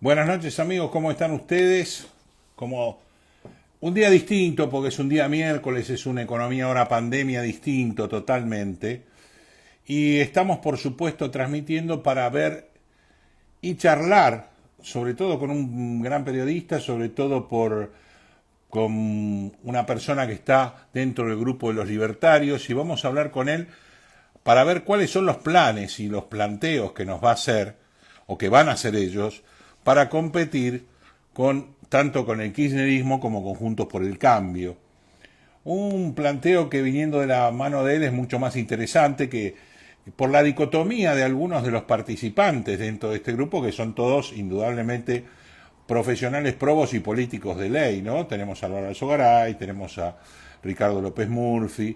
Buenas noches amigos, ¿cómo están ustedes? Como un día distinto, porque es un día miércoles, es una economía ahora pandemia distinto totalmente. Y estamos por supuesto transmitiendo para ver y charlar, sobre todo con un gran periodista, sobre todo con una persona que está dentro del grupo de los libertarios, y vamos a hablar con él para ver cuáles son los planes y los planteos que nos va a hacer, o que van a hacer ellos, para competir tanto con el kirchnerismo como con Juntos por el Cambio. Un planteo que viniendo de la mano de él es mucho más interesante que por la dicotomía de algunos de los participantes dentro de este grupo, que son todos indudablemente profesionales probos y políticos de ley, ¿no? Tenemos a Álvaro Alzogaray, tenemos a Ricardo López Murphy,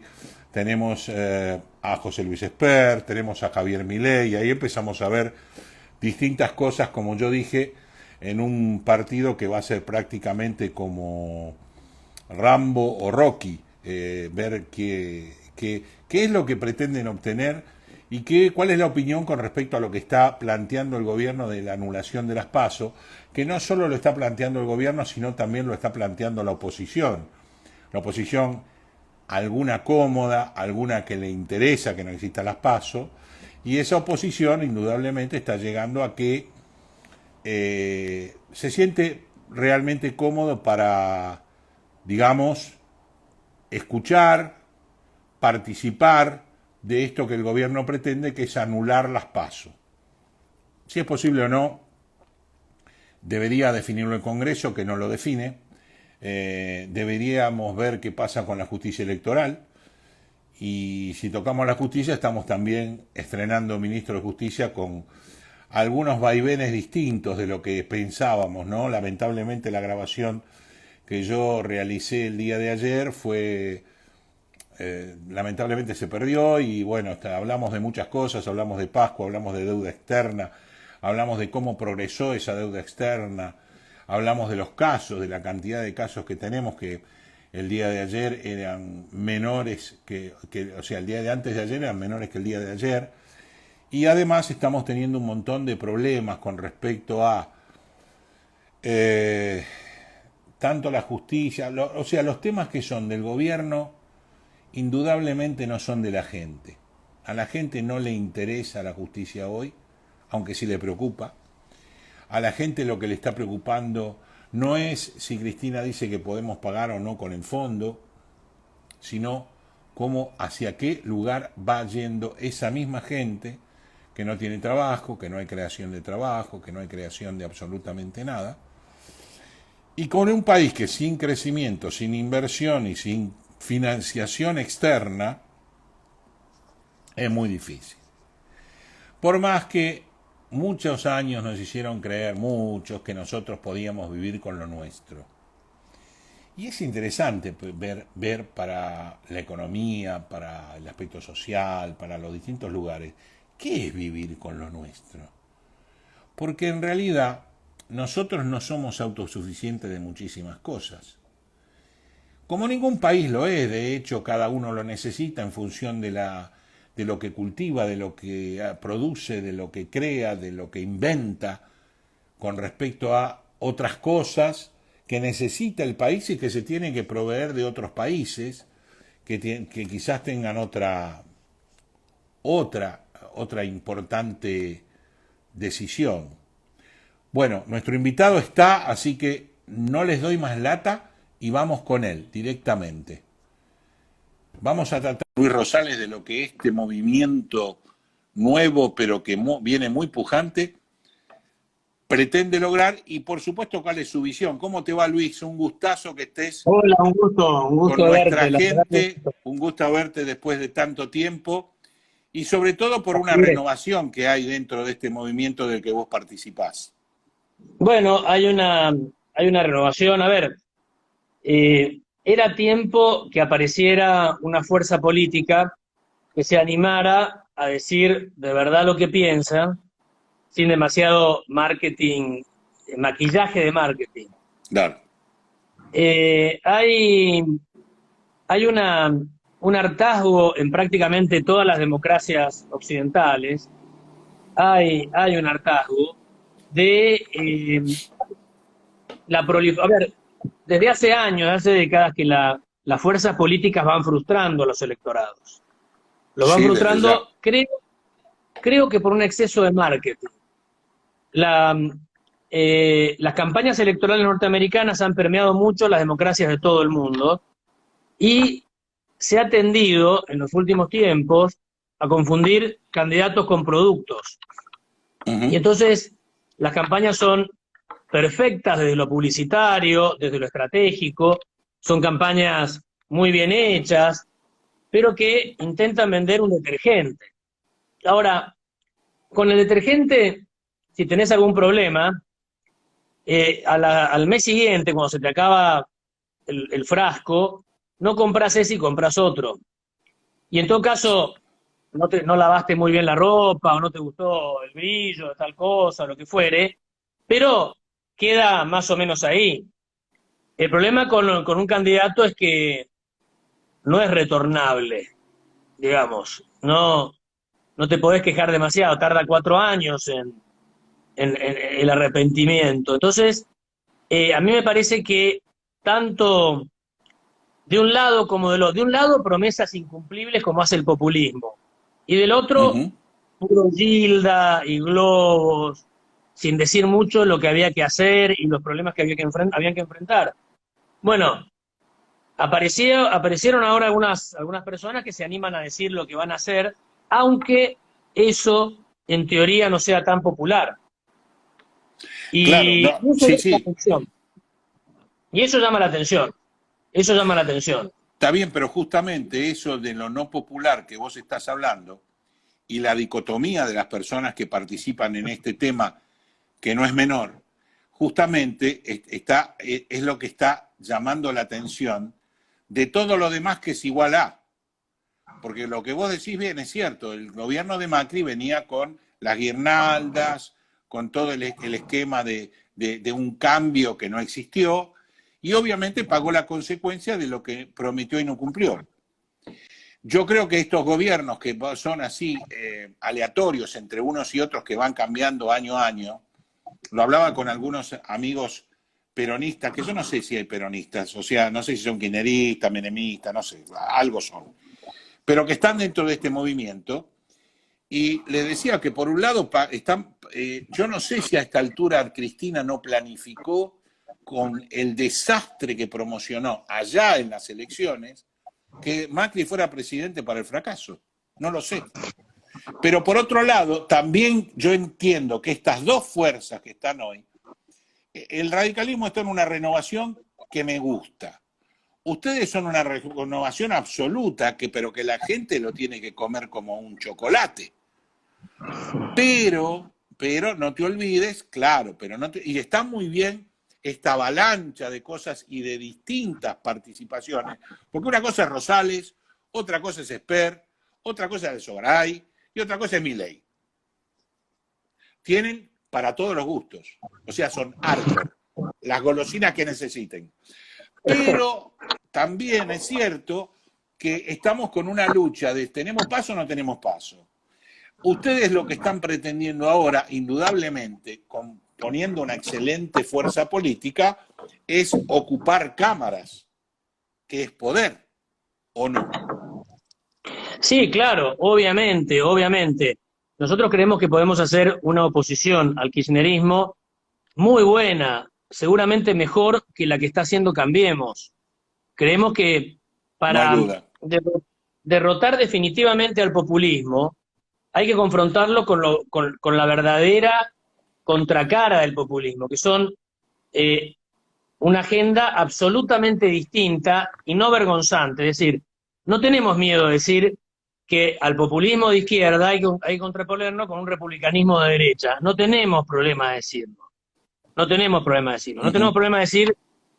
tenemos a José Luis Espert, tenemos a Javier Milei, y ahí empezamos a ver distintas cosas, como yo dije, en un partido que va a ser prácticamente como Rambo o Rocky, ver qué es lo que pretenden obtener y cuál es la opinión con respecto a lo que está planteando el gobierno de la anulación de las PASO, que no solo lo está planteando el gobierno, sino también lo está planteando la oposición. La oposición, alguna cómoda, alguna que le interesa que no existan las PASO, y esa oposición indudablemente está llegando a que se siente realmente cómodo para, digamos, escuchar, participar de esto que el gobierno pretende, que es anular las PASO. Si es posible o no, debería definirlo el Congreso, que no lo define. Deberíamos ver qué pasa con la justicia electoral. Y si tocamos la justicia, estamos también estrenando ministro de Justicia con algunos vaivenes distintos de lo que pensábamos, ¿no? Lamentablemente la grabación que yo realicé el día de ayer fue lamentablemente se perdió, y bueno, hablamos de muchas cosas, hablamos de Pascua, hablamos de deuda externa, hablamos de cómo progresó esa deuda externa, hablamos de los casos, de la cantidad de casos que tenemos, que el día de ayer eran menores o sea, el día de antes de ayer eran menores que el día de ayer, y además estamos teniendo un montón de problemas con respecto a eh, tanto la justicia, o sea, los temas que son del gobierno indudablemente no son de la gente. A la gente no le interesa la justicia hoy, aunque sí le preocupa. A la gente lo que le está preocupando no es si Cristina dice que podemos pagar o no con el fondo, sino cómo, hacia qué lugar va yendo esa misma gente que no tiene trabajo, que no hay creación de trabajo, que no hay creación de absolutamente nada. Y con un país que sin crecimiento, sin inversión y sin financiación externa, es muy difícil. Por más que muchos años nos hicieron creer, muchos, que nosotros podíamos vivir con lo nuestro. Y es interesante ver para la economía, para el aspecto social, para los distintos lugares, qué es vivir con lo nuestro. Porque en realidad nosotros no somos autosuficientes de muchísimas cosas. Como ningún país lo es, de hecho cada uno lo necesita en función de lo que cultiva, de lo que produce, de lo que crea, de lo que inventa con respecto a otras cosas que necesita el país y que se tiene que proveer de otros países que quizás tengan otra importante decisión. Bueno, nuestro invitado está, así que no les doy más lata y vamos con él directamente. Vamos a tratar, Luis Rosales, de lo que este movimiento nuevo, pero que viene muy pujante, pretende lograr, y por supuesto cuál es su visión. ¿Cómo te va, Luis? Un gustazo que estés Hola, un con gusto nuestra verte, la verdad gente, un gusto verte después de tanto tiempo, y sobre todo por una así es. renovación que hay dentro de este movimiento del que vos participás. Bueno, hay una renovación. A ver, era tiempo que apareciera una fuerza política que se animara a decir de verdad lo que piensa, sin demasiado marketing, maquillaje de marketing. Claro. Eh, hay hay un hartazgo en prácticamente todas las democracias occidentales. Hay un hartazgo de la proliferación. A ver, desde hace años, hace décadas que las fuerzas políticas van frustrando a los electorados. Los van Sí, frustrando, creo que por un exceso de marketing. Las campañas electorales norteamericanas han permeado mucho las democracias de todo el mundo y se ha tendido en los últimos tiempos a confundir candidatos con productos. Y entonces las campañas son perfectas desde lo publicitario, desde lo estratégico, son campañas muy bien hechas, pero que intentan vender un detergente. Ahora, con el detergente, si tenés algún problema, al mes siguiente, cuando se te acaba el frasco, no compras ese y compras otro. Y en todo caso, no lavaste muy bien la ropa, o no te gustó el brillo de tal cosa, o lo que fuere, pero queda más o menos ahí. El problema con un candidato es que no es retornable, digamos. No te podés quejar demasiado, tarda 4 años en el arrepentimiento. Entonces, a mí me parece que tanto de un lado como del otro, de un lado promesas incumplibles como hace el populismo, y del otro puro gilda y globos, sin decir mucho lo que había que hacer y los problemas que habían que enfrentar. Bueno, aparecieron ahora algunas personas que se animan a decir lo que van a hacer, aunque eso en teoría no sea tan popular. Claro, Y no, eso sí, llama la sí, atención. Y eso llama la atención. Eso llama la atención. está bien, pero justamente eso de lo no popular que vos estás hablando y la dicotomía de las personas que participan en este tema, que no es menor, justamente es lo que está llamando la atención de todo lo demás que es igual a. Porque lo que vos decís bien es cierto, el gobierno de Macri venía con las guirnaldas, con todo el esquema de un cambio que no existió, y obviamente pagó la consecuencia de lo que prometió y no cumplió. Yo creo que estos gobiernos que son así aleatorios entre unos y otros que van cambiando año a año, lo hablaba con algunos amigos peronistas, que yo no sé si hay peronistas, o sea, no sé si son kirchneristas, menemistas, no sé, algo son, pero que están dentro de este movimiento, y le decía que por un lado están, yo no sé si a esta altura Cristina no planificó con el desastre que promocionó allá en las elecciones, que Macri fuera presidente para el fracaso. No lo sé. Pero por otro lado, también yo entiendo que estas dos fuerzas que están hoy, el radicalismo está en una renovación que me gusta. Ustedes son una renovación absoluta, pero que la gente lo tiene que comer como un chocolate. Pero no te olvides, claro, y está muy bien esta avalancha de cosas y de distintas participaciones, porque una cosa es Rosales, otra cosa es Esper, otra cosa es Sogaray y otra cosa es Milei. Tienen para todos los gustos, o sea, son hardcore, las golosinas que necesiten. Pero también es cierto que estamos con una lucha de ¿tenemos paso o no tenemos paso? Ustedes lo que están pretendiendo ahora, indudablemente, poniendo una excelente fuerza política, es ocupar cámaras, que es poder, ¿o no? Sí, claro, obviamente, obviamente. Nosotros creemos que podemos hacer una oposición al kirchnerismo muy buena, seguramente mejor que la que está haciendo Cambiemos. Creemos que No hay para duda. derrotar definitivamente al populismo hay que confrontarlo con la verdadera contracara del populismo, que son una agenda absolutamente distinta y no vergonzante. Es decir, no tenemos miedo de decir que al populismo de izquierda hay que contraponerlo con un republicanismo de derecha. No tenemos problema de decirlo. No tenemos problema de decirlo. No tenemos problema de decir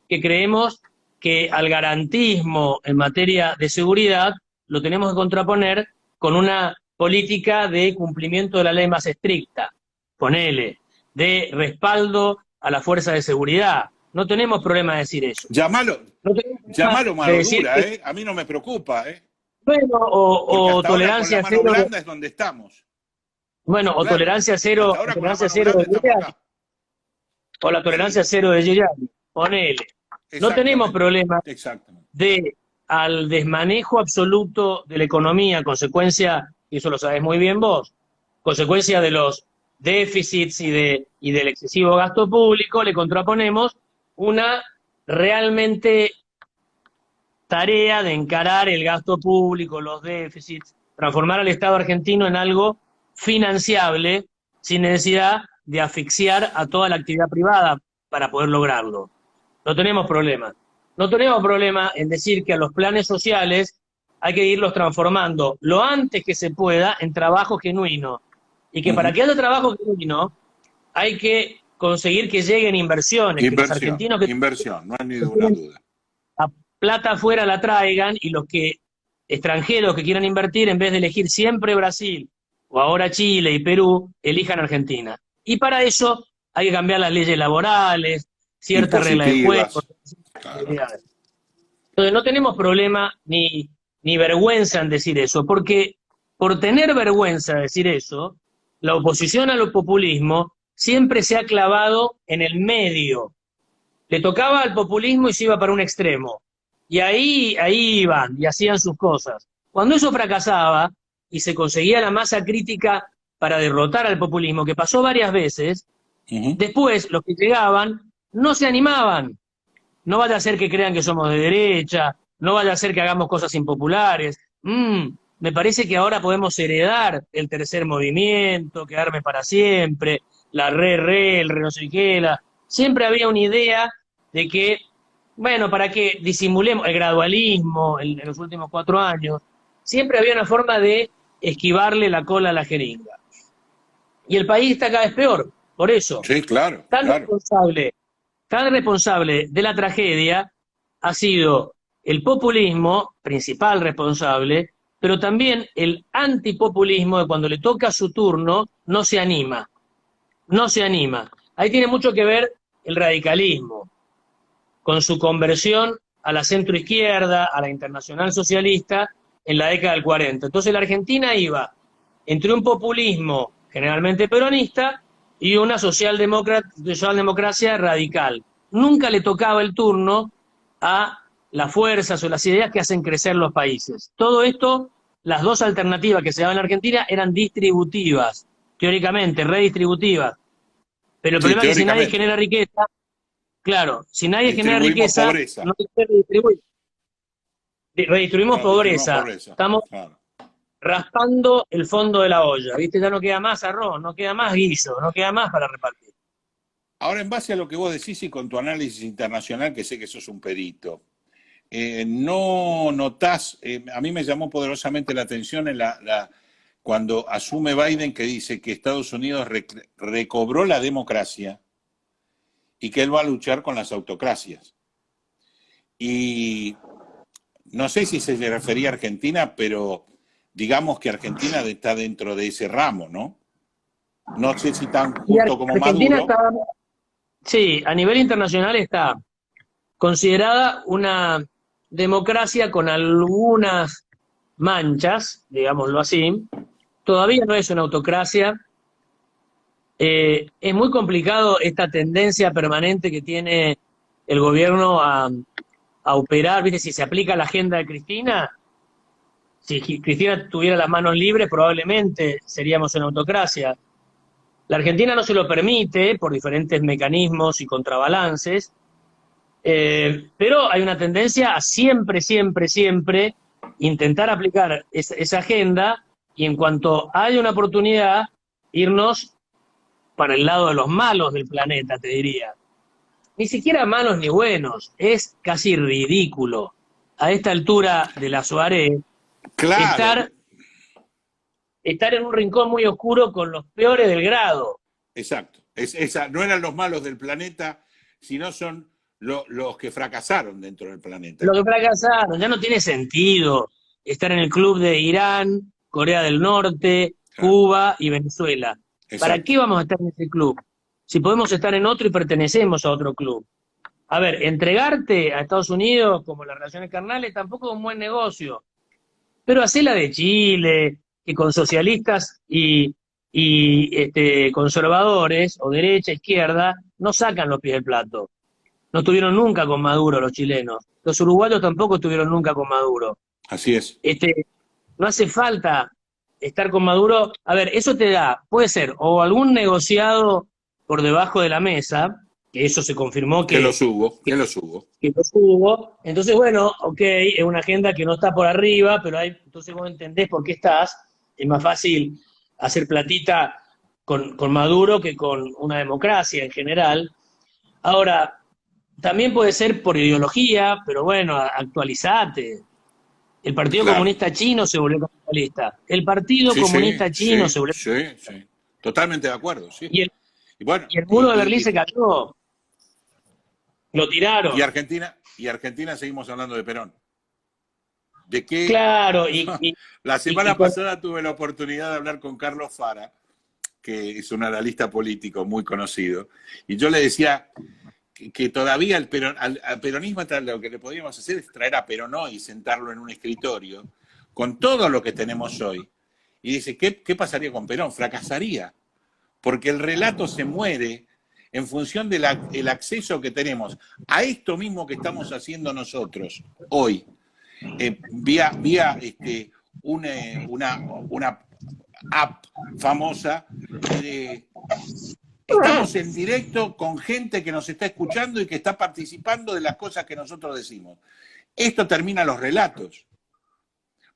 que creemos que al garantismo en materia de seguridad lo tenemos que contraponer con una política de cumplimiento de la ley más estricta, ponele, de respaldo a la fuerza de seguridad. No tenemos problema de decir eso. Llamalo mano dura, que, a mí no me preocupa, bueno, o tolerancia con la mano cero. blanda es donde estamos. Bueno, o claro, tolerancia cero, hasta ahora con la tolerancia mano cero blanda de estamos ideas, acá. o la tolerancia cero de Giuliani, ponele. No tenemos Exactamente, problema exactamente. de al desmanejo absoluto de la economía, consecuencia, y eso lo sabes muy bien vos, consecuencia de los déficits y del excesivo gasto público, le contraponemos una realmente tarea de encarar el gasto público, los déficits, transformar al Estado argentino en algo financiable sin necesidad de asfixiar a toda la actividad privada para poder lograrlo. No tenemos problema. No tenemos problema en decir que a los planes sociales hay que irlos transformando lo antes que se pueda en trabajo genuino. Y que para que haya trabajo genuino hay que conseguir que lleguen inversiones, que los Inversión, argentinos que inversión, no hay ninguna tienen duda. la plata afuera la traigan y los que extranjeros que quieran invertir, en vez de elegir siempre Brasil o ahora Chile y Perú, elijan Argentina. Y para eso hay que cambiar las leyes laborales, ciertas reglas de juego. Impositivas, claro. Entonces no tenemos problema ni vergüenza en decir eso, porque por tener vergüenza de decir eso, la oposición al populismo siempre se ha clavado en el medio. Le tocaba al populismo y se iba para un extremo. Y ahí iban y hacían sus cosas. Cuando eso fracasaba y se conseguía la masa crítica para derrotar al populismo, que pasó varias veces, después los que llegaban no se animaban. No vaya a ser que crean que somos de derecha, no vaya a ser que hagamos cosas impopulares. Me parece que ahora podemos heredar el tercer movimiento, quedarme para siempre, la el re no sé qué, siempre había una idea de que, bueno, para que disimulemos el gradualismo en los últimos 4 años, siempre había una forma de esquivarle la cola a la jeringa. Y el país está cada vez peor, por eso. Sí, claro, Tan claro. responsable de la tragedia ha sido el populismo, principal responsable, pero también el antipopulismo, de cuando le toca su turno, no se anima. No se anima. Ahí tiene mucho que ver el radicalismo, con su conversión a la centroizquierda, a la internacional socialista, en la década del 40. Entonces la Argentina iba entre un populismo generalmente peronista y una socialdemocracia radical. Nunca le tocaba el turno a las fuerzas o las ideas que hacen crecer los países. Todo esto, las dos alternativas que se daban en la Argentina eran distributivas, teóricamente, redistributivas. Pero el problema es que si nadie genera riqueza, claro, si nadie genera riqueza, pobreza. no se redistribuye. Redistribuimos pobreza. Estamos raspando el fondo de la olla, ¿viste? Ya no queda más arroz, no queda más guiso, no queda más para repartir. Ahora, en base a lo que vos decís y con tu análisis internacional, que sé que sos un perito, ¿no notás, a mí me llamó poderosamente la atención cuando asume Biden, que dice que Estados Unidos recobró la democracia y que él va a luchar con las autocracias? Y no sé si se refería a Argentina, pero digamos que Argentina está dentro de ese ramo, ¿no? No sé si tan justo como Argentina Maduro. Sí, a nivel internacional está considerada una democracia con algunas manchas, digámoslo así. Todavía no es una autocracia. Es muy complicado esta tendencia permanente que tiene el gobierno a operar, ¿viste? Si se aplica la agenda de Cristina, si Cristina tuviera las manos libres, probablemente seríamos una autocracia. La Argentina no se lo permite por diferentes mecanismos y contrabalances, pero hay una tendencia a siempre intentar aplicar esa agenda y en cuanto haya una oportunidad, irnos para el lado de los malos del planeta, te diría. Ni siquiera malos ni buenos, es casi ridículo a esta altura de la soirée Claro. estar en un rincón muy oscuro con los peores del grado. Exacto. No eran los malos del planeta, sino son los que fracasaron dentro del planeta. Los que fracasaron, ya no tiene sentido estar en el club de Irán, Corea del Norte, Cuba y Venezuela. Exacto. ¿Para qué vamos a estar en ese club? Si podemos estar en otro y pertenecemos a otro club. A ver, entregarte a Estados Unidos como las relaciones carnales tampoco es un buen negocio. Pero hacé la de Chile, que con socialistas y conservadores, o derecha, izquierda, no sacan los pies del plato. No estuvieron nunca con Maduro los chilenos. Los uruguayos tampoco estuvieron nunca con Maduro. Así es. No hace falta estar con Maduro. A ver, eso te da, puede ser, o algún negociado por debajo de la mesa, que eso se confirmó que los hubo. Que los hubo. Entonces, bueno, ok, es una agenda que no está por arriba, pero entonces vos entendés por qué estás. Es más fácil hacer platita con Maduro que con una democracia en general. Ahora, también puede ser por ideología, pero bueno, actualizate. El Partido Comunista Chino se volvió capitalista. El Partido Comunista Chino se volvió capitalista. Sí. Totalmente de acuerdo, sí. Y el muro de Berlín se cayó. Lo tiraron. Y Argentina seguimos hablando de Perón. ¿De qué? Claro. La semana pasada tuve la oportunidad de hablar con Carlos Fara, que es un analista político muy conocido, y yo le decía que todavía al peronismo lo que le podríamos hacer es traer a Perón hoy y sentarlo en un escritorio con todo lo que tenemos hoy. Y dice, ¿qué pasaría con Perón? Fracasaría, porque el relato se muere en función del acceso que tenemos a esto mismo que estamos haciendo nosotros hoy, vía una app famosa. Estamos en directo con gente que nos está escuchando y que está participando de las cosas que nosotros decimos. Esto termina los relatos.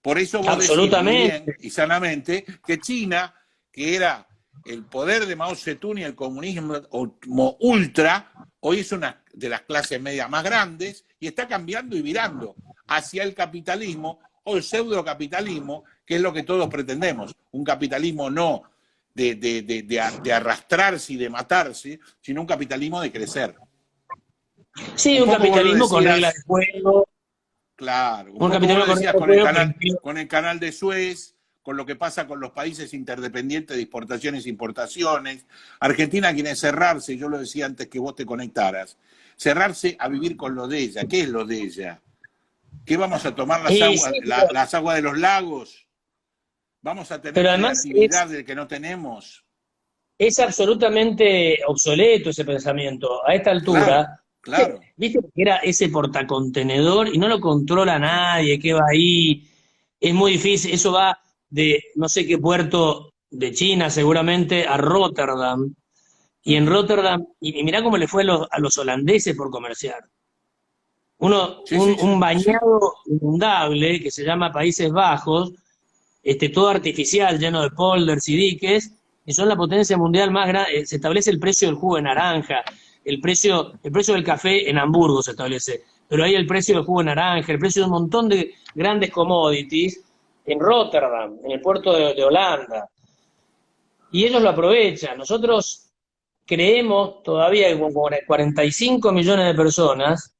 Por eso vos decís muy bien y sanamente que China, que era el poder de Mao Zedong y el comunismo ultra, hoy es una de las clases medias más grandes y está cambiando y virando hacia el capitalismo o el pseudocapitalismo, que es lo que todos pretendemos. Un capitalismo no de arrastrarse y de matarse, sino un capitalismo de crecer. Sí, un capitalismo con reglas de juego. Claro, un capitalismo con el canal de Suez, con lo que pasa con los países interdependientes de exportaciones e importaciones. Argentina quiere cerrarse, yo lo decía antes que vos te conectaras, cerrarse a vivir con lo de ella. ¿Qué es lo de ella? ¿Qué vamos a tomar las aguas de los lagos? ¿Vamos a tener creatividad del que no tenemos? Es absolutamente obsoleto ese pensamiento. A esta altura, claro. Viste que era ese portacontenedor y no lo controla nadie, que va ahí. Es muy difícil. Eso va de no sé qué puerto de China seguramente a Rotterdam. Y en Rotterdam, y mirá cómo le fue a los holandeses por comerciar. Un bañado inundable que se llama Países Bajos, todo artificial, lleno de polders y diques, y son la potencia mundial más grande. Se establece el precio del jugo de naranja, el precio del café en Hamburgo se establece, pero ahí el precio del jugo de naranja, el precio de un montón de grandes commodities en Rotterdam, en el puerto de Holanda. Y ellos lo aprovechan. Nosotros creemos todavía que con 45 millones de personas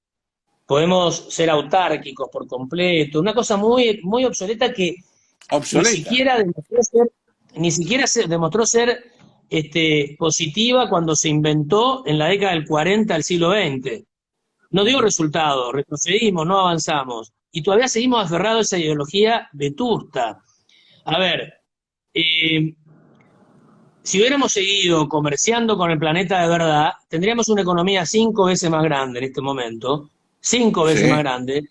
podemos ser autárquicos por completo, una cosa muy, muy obsoleta que ni siquiera se demostró ser positiva cuando se inventó en la década del 40 del siglo XX. No dio resultados, retrocedimos, no avanzamos. Y todavía seguimos aferrados a esa ideología vetusta. A ver, si hubiéramos seguido comerciando con el planeta de verdad, tendríamos una economía 5 veces más grande en este momento, 5 veces más grande,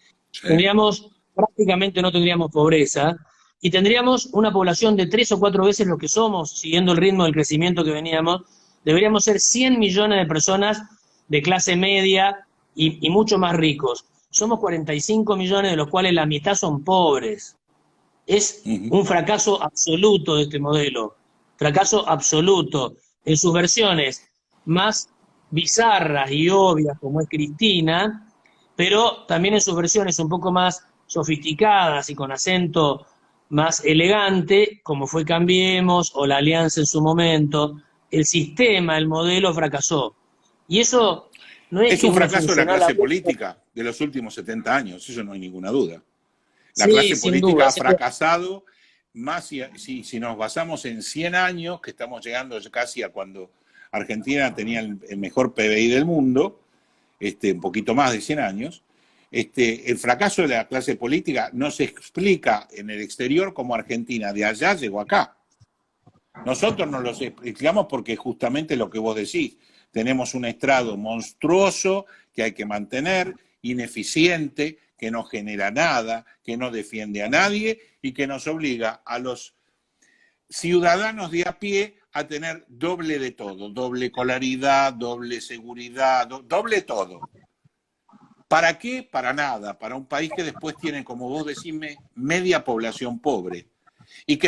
prácticamente no tendríamos pobreza, y tendríamos una población de 3 o 4 veces lo que somos, siguiendo el ritmo del crecimiento que veníamos. Deberíamos ser 100 millones de personas de clase media y mucho más ricos. Somos 45 millones, de los cuales la mitad son pobres. Es un fracaso absoluto de este modelo, fracaso absoluto. En sus versiones más bizarras y obvias, como es Cristina, pero también en sus versiones un poco más sofisticadas y con acento más elegante, como fue Cambiemos o la Alianza en su momento. El sistema, el modelo fracasó. Y eso no es un fracaso de la clase política de los últimos 70 años, eso no hay ninguna duda. La clase política ha fracasado, más si nos basamos en 100 años, que estamos llegando casi a cuando Argentina tenía el mejor PBI del mundo, un poquito más de 100 años. El fracaso de la clase política no se explica en el exterior como Argentina de allá llegó acá. Nosotros nos lo explicamos porque justamente lo que vos decís, tenemos un estrado monstruoso que hay que mantener, ineficiente, que no genera nada, que no defiende a nadie y que nos obliga a los ciudadanos de a pie a tener doble de todo, doble escolaridad, doble seguridad, doble todo. ¿Para qué? Para nada, para un país que después tiene, como vos decís, media población pobre y que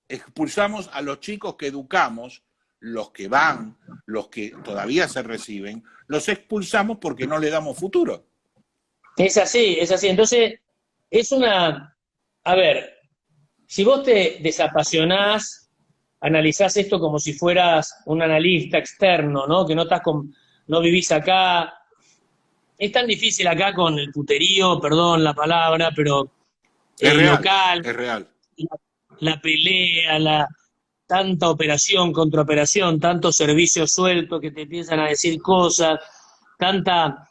expulsamos a los chicos que educamos, los que van, los que todavía se reciben, los expulsamos porque no le damos futuro. Es así, es así. Entonces, es una... A ver, si vos te desapasionás, analizás esto como si fueras un analista externo, ¿no? Que no estás no vivís acá. Es tan difícil acá con el puterío, perdón la palabra, pero Es el real, local, es real. la pelea, tanta operación, contraoperación, tanto servicio suelto que te empiezan a decir cosas, tanta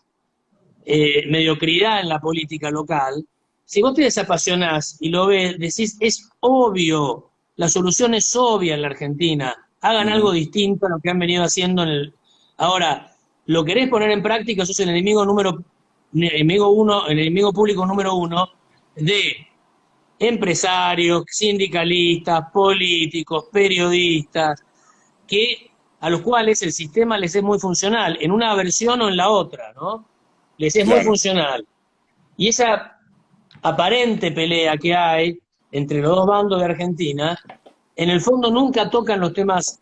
mediocridad en la política local. Si vos te desapasionás y lo ves, decís, es obvio, la solución es obvia en la Argentina, hagan algo distinto a lo que han venido haciendo Ahora, lo querés poner en práctica, sos el enemigo público número uno de empresarios, sindicalistas, políticos, periodistas, a los cuales el sistema les es muy funcional, en una versión o en la otra, ¿no? Les es muy funcional. Y esa aparente pelea que hay entre los dos bandos de Argentina, en el fondo nunca tocan los temas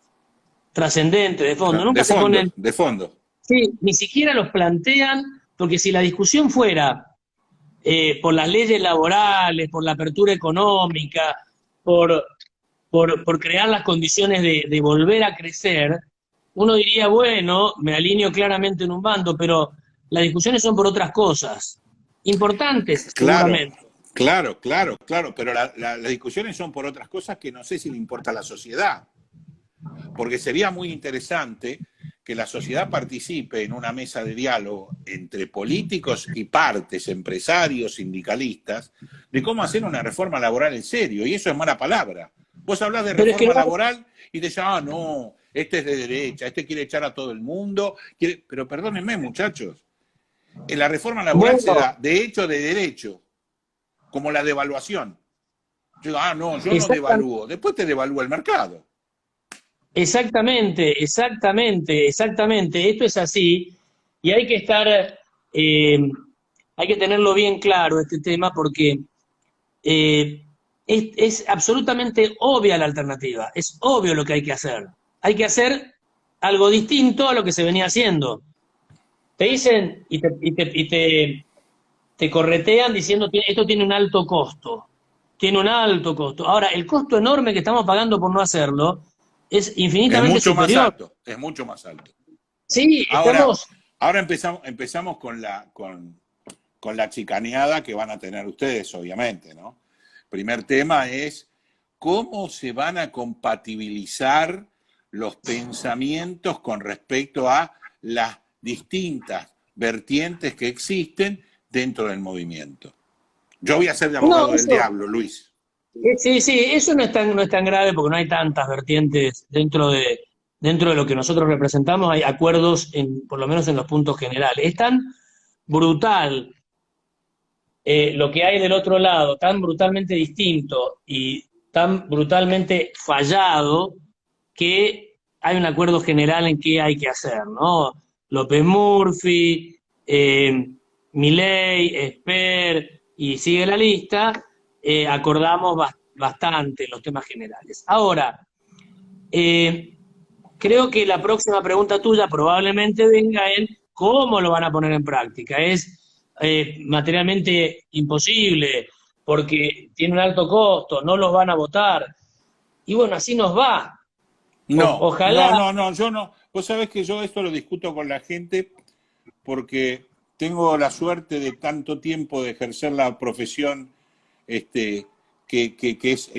trascendentes, de fondo, nunca se ponen... De fondo. Sí, ni siquiera los plantean, porque si la discusión fuera por las leyes laborales, por la apertura económica, por crear las condiciones de volver a crecer, uno diría, bueno, me alineo claramente en un bando, pero las discusiones son por otras cosas, importantes seguramente. Claro, pero las discusiones son por otras cosas que no sé si le importa a la sociedad, porque sería muy interesante que la sociedad participe en una mesa de diálogo entre políticos y partes, empresarios, sindicalistas, de cómo hacer una reforma laboral en serio, y eso es mala palabra. Vos hablás de reforma laboral y te decís, no, este es de derecha, este quiere echar a todo el mundo, pero perdónenme, muchachos, la reforma laboral se da de hecho de derecho, como la devaluación. Yo no devalúo, después te devalúa el mercado. Exactamente. Esto es así y hay que hay que tenerlo bien claro este tema porque es absolutamente obvia la alternativa, es obvio lo que hay que hacer. Hay que hacer algo distinto a lo que se venía haciendo. Te dicen y te corretean diciendo que esto tiene un alto costo. Tiene un alto costo. Ahora, el costo enorme que estamos pagando por no hacerlo es infinitamente superior. Es mucho más alto. Sí, ahora empezamos con la chicaneada que van a tener ustedes, obviamente, ¿no? Primer tema es cómo se van a compatibilizar los pensamientos con respecto a las distintas vertientes que existen dentro del movimiento. Yo voy a ser de abogado del diablo, Luis. Sí, eso no es tan grave porque no hay tantas vertientes dentro de lo que nosotros representamos, hay acuerdos por lo menos en los puntos generales. Es tan brutal lo que hay del otro lado, tan brutalmente distinto y tan brutalmente fallado, que hay un acuerdo general en qué hay que hacer, ¿no? López Murphy, Milei, Esper, y sigue la lista, acordamos bastante los temas generales. Ahora, creo que la próxima pregunta tuya probablemente venga en cómo lo van a poner en práctica. Es materialmente imposible, porque tiene un alto costo, no los van a votar. Y bueno, así nos va. Ojalá. No, yo no. Vos sabés que yo esto lo discuto con la gente porque tengo la suerte de tanto tiempo de ejercer la profesión que es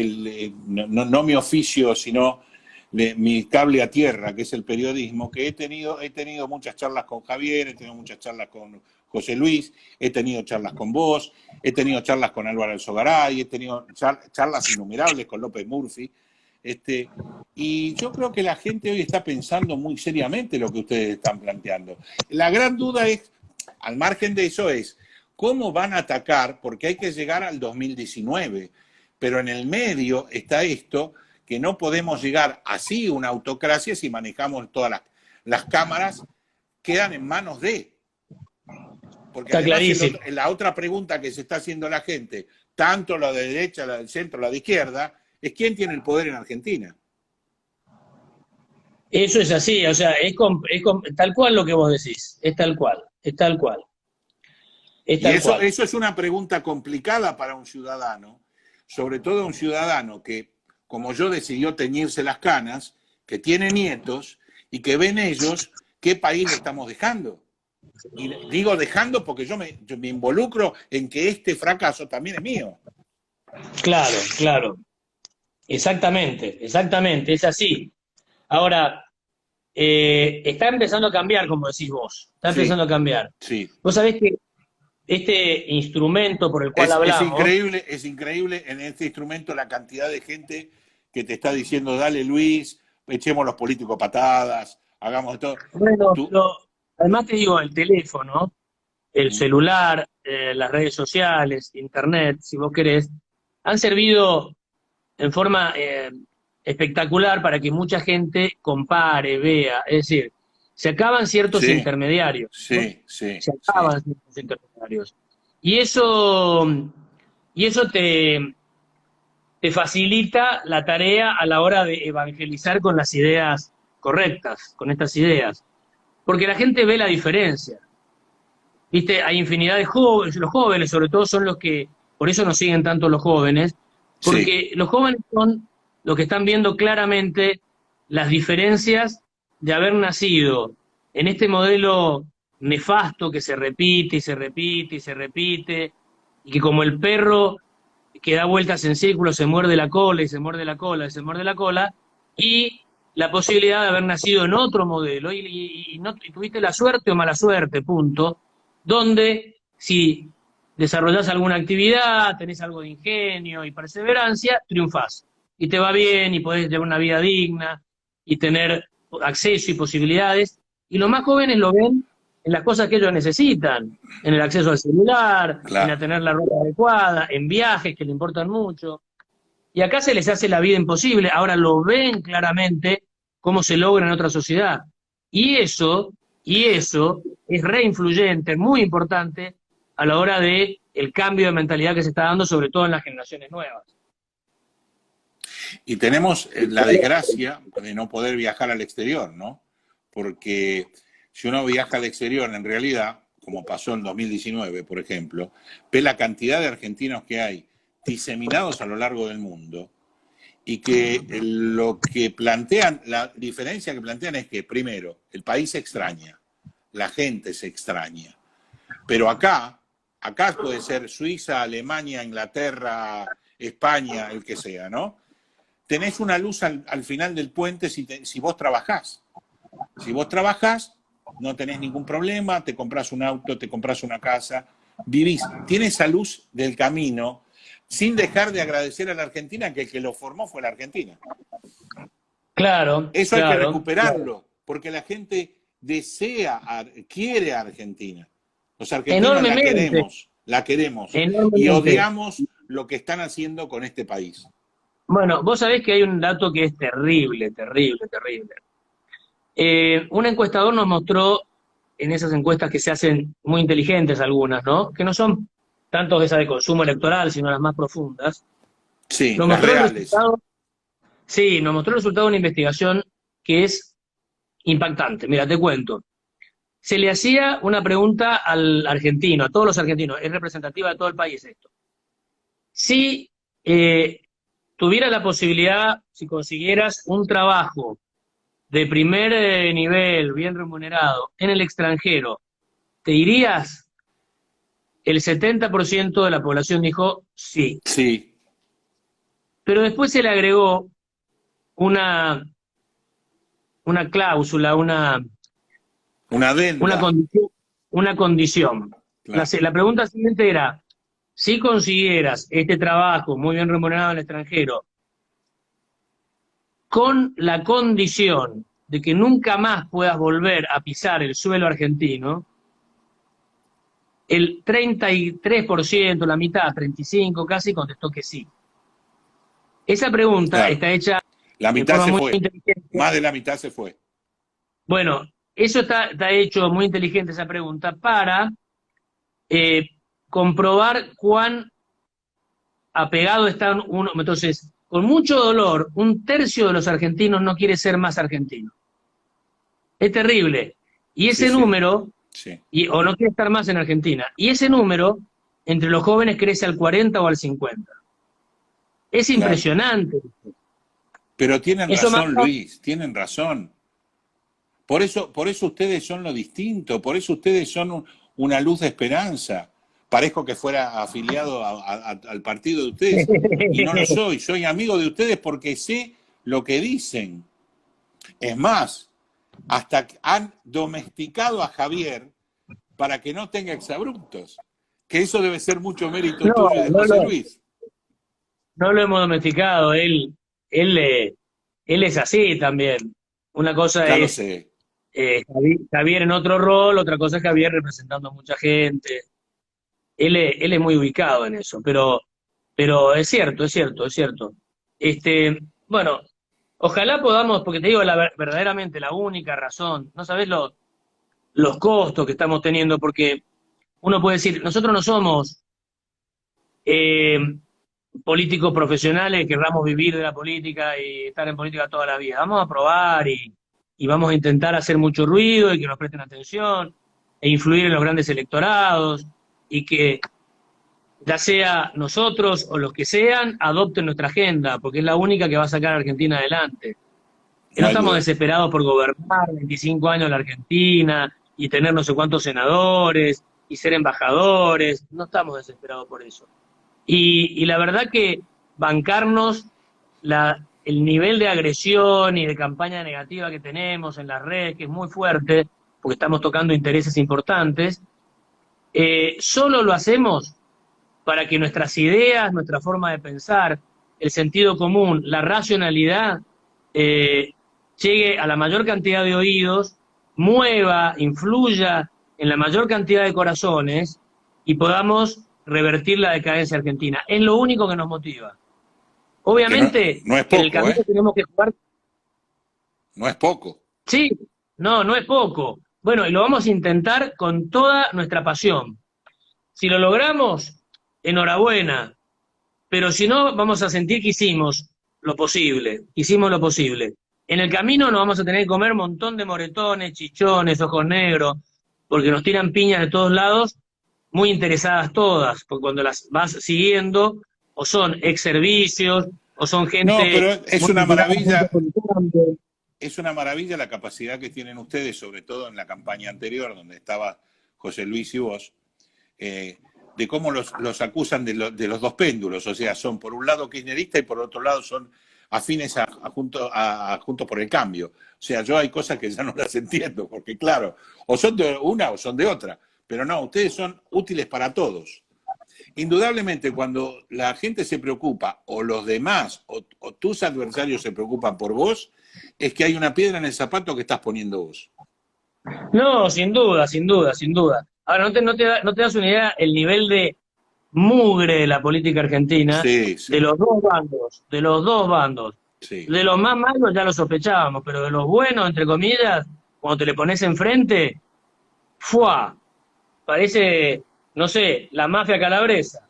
no mi oficio, sino mi cable a tierra, que es el periodismo, que he tenido muchas charlas con Javier, he tenido muchas charlas con José Luis, he tenido charlas con vos, he tenido charlas con Álvaro Alzogaray, he tenido charlas innumerables con López Murphy, Y yo creo que la gente hoy está pensando muy seriamente lo que ustedes están planteando. La gran duda es, al margen de eso, es cómo van a atacar, porque hay que llegar al 2019, pero en el medio está esto, que no podemos llegar así a una autocracia si manejamos todas las cámaras, quedan en manos de. Porque Está además clarísimo. la otra pregunta que se está haciendo la gente, tanto la de derecha, la del centro, la de izquierda, es quién tiene el poder en Argentina. Eso es así, o sea, tal cual lo que vos decís, es tal cual, es tal cual, es Y tal cual. eso es una pregunta complicada para un ciudadano, sobre todo un ciudadano que, como yo, decidió teñirse las canas, que tiene nietos y que ven ellos qué país le estamos dejando. Y digo dejando porque yo me involucro en que este fracaso también es mío. Claro, claro, exactamente, exactamente, es así. Ahora, está empezando a cambiar, como decís vos, está Sí, empezando a cambiar. sí. Vos sabés que este instrumento por el cual hablamos, Es increíble en este instrumento la cantidad de gente que te está diciendo, dale Luis, echemos los políticos patadas, hagamos todo. bueno, Tú, pero además te digo, el teléfono, el celular, las redes sociales, internet, si vos querés, han servido en forma espectacular para que mucha gente compare, vea, es decir, se acaban ciertos sí, intermediarios, ¿no? sí, sí, Se sí. acaban ciertos intermediarios. Y eso, y eso te facilita la tarea a la hora de evangelizar con las ideas correctas, con estas ideas. Porque la gente ve la diferencia. ¿Viste? Hay infinidad de jóvenes, los jóvenes sobre todo son los que, por eso nos siguen tanto los jóvenes, Sí, porque los jóvenes son los que están viendo claramente las diferencias de haber nacido en este modelo nefasto que se repite y se repite y se repite, y que como el perro que da vueltas en círculo se muerde la cola y se muerde la cola y se muerde la cola, y la posibilidad de haber nacido en otro modelo y tuviste la suerte o mala suerte, punto, donde si desarrollás alguna actividad, tenés algo de ingenio y perseverancia, triunfás. Y te va bien y podés llevar una vida digna y tener acceso y posibilidades. Y los más jóvenes lo ven en las cosas que ellos necesitan, en el acceso al celular, en claro. tener la ropa adecuada, en viajes que le importan mucho. Y acá se les hace la vida imposible. Ahora lo ven claramente cómo se logra en otra sociedad. Y eso es reinfluyente, muy importante a la hora de el cambio de mentalidad que se está dando, sobre todo en las generaciones nuevas. Y tenemos la desgracia de no poder viajar al exterior, ¿no? Porque si uno viaja al exterior, en realidad, como pasó en 2019, por ejemplo, ve la cantidad de argentinos que hay diseminados a lo largo del mundo y que lo que plantean, la diferencia que plantean es que, primero, el país se extraña, la gente se extraña, pero acá puede ser Suiza, Alemania, Inglaterra, España, el que sea, ¿no? Tenés una luz al final del puente si vos trabajás. Si vos trabajás, no tenés ningún problema, te compras un auto, te compras una casa, vivís. Tiene esa luz del camino, sin dejar de agradecer a la Argentina, que el que lo formó fue la Argentina. Claro, Eso hay que claro, claro. recuperarlo, porque la gente quiere a Argentina. Los argentinos Enormemente, la queremos, y enormemente. odiamos lo que están haciendo con este país. Bueno, vos sabés que hay un dato que es terrible, terrible, terrible. Un encuestador nos mostró en esas encuestas que se hacen muy inteligentes algunas, ¿no? Que no son tanto esas de consumo electoral, sino las más profundas. Sí, Nos las mostró el reales. resultado, sí, nos mostró el resultado de una investigación que es impactante. Mira, te cuento. Se le hacía una pregunta al argentino, a todos los argentinos, es representativa de todo el país esto. Si tuviera la posibilidad, si consiguieras un trabajo de primer nivel, bien remunerado, en el extranjero, ¿te irías? El 70% de la población dijo sí. Sí, Pero después se le agregó una, una cláusula, una una adenda. condición. Una condición. Claro. La pregunta siguiente era, si consiguieras este trabajo muy bien remunerado en el extranjero, con la condición de que nunca más puedas volver a pisar el suelo argentino, el 33%, la mitad, 35% casi, contestó que sí. Esa pregunta Claro. está hecha La de mitad forma se muy fue. inteligente. Más de la mitad se fue. Bueno, eso está hecho muy inteligente, esa pregunta, para comprobar cuán apegado están uno. Entonces, con mucho dolor, un tercio de los argentinos no quiere ser más argentino. Es terrible. Y Sí, ese sí. número, Sí. o no quiere estar más en Argentina, y ese número entre los jóvenes crece al 40 o al 50. Es Claro. impresionante. Pero tienen Eso más. razón, Luis, tienen razón. Por eso ustedes son lo distinto, por eso ustedes son una luz de esperanza. Parezco que fuera afiliado al partido de ustedes y no lo soy. Soy amigo de ustedes porque sé lo que dicen. Es más, hasta han domesticado a Javier para que no tenga exabruptos. Que eso debe ser mucho mérito No, tuyo y de no José lo, Luis. no lo hemos domesticado. Él, él es así también. Una cosa Ya lo es sé. Javier en otro rol, otra cosa es Javier representando a mucha gente. Él es muy ubicado en eso, pero es cierto, es cierto, es cierto. Bueno, ojalá podamos, porque te digo, verdaderamente la única razón, no sabés los costos que estamos teniendo, porque uno puede decir, nosotros no somos eh, políticos profesionales que querramos vivir de la política y estar en política toda la vida. Vamos a probar y vamos a intentar hacer mucho ruido y que nos presten atención e influir en los grandes electorados y que ya sea nosotros o los que sean, adopten nuestra agenda, porque es la única que va a sacar a Argentina adelante. Que No no hay estamos duda. desesperados por gobernar 25 años la Argentina y tener no sé cuántos senadores y ser embajadores, no estamos desesperados por eso. Y la verdad que bancarnos el nivel de agresión y de campaña negativa que tenemos en las redes, que es muy fuerte, porque estamos tocando intereses importantes, solo lo hacemos para que nuestras ideas, nuestra forma de pensar, el sentido común, la racionalidad, llegue a la mayor cantidad de oídos, mueva, influya en la mayor cantidad de corazones y podamos revertir la decadencia argentina. Es lo único que nos motiva. Que no, Obviamente, no es en el poco, camino ¿eh? tenemos que jugar. No es poco. Sí, no, no es poco. Bueno, y lo vamos a intentar con toda nuestra pasión. Si lo logramos, enhorabuena. Pero si no, vamos a sentir que hicimos lo posible. En el camino nos vamos a tener que comer un montón de moretones, chichones, ojos negros, porque nos tiran piñas de todos lados, muy interesadas todas, porque cuando las vas siguiendo, o son ex servicios, o son No, pero gente muy vinculada al mundo policial. es una maravilla la capacidad que tienen ustedes, sobre todo en la campaña anterior, donde estaba José Luis y vos, eh, de cómo los acusan de los dos péndulos, o sea, son por un lado kirchneristas y por otro lado son afines a Juntos por el Cambio. O sea, yo hay cosas que ya no las entiendo, porque claro, o son de una o son de otra, pero no, ustedes son útiles para todos. Indudablemente, cuando la gente se preocupa, o los demás, o tus adversarios se preocupan por vos, es que hay una piedra en el zapato que estás poniendo vos. No, sin duda, sin duda, sin duda. Ahora, no te das una idea el nivel de mugre de la política argentina, Sí, de sí, los dos bandos, de los dos bandos. sí. De los más malos ya lo sospechábamos, pero de los buenos, entre comillas, cuando te le pones enfrente, ¡fua! Parece, no sé, la mafia calabresa.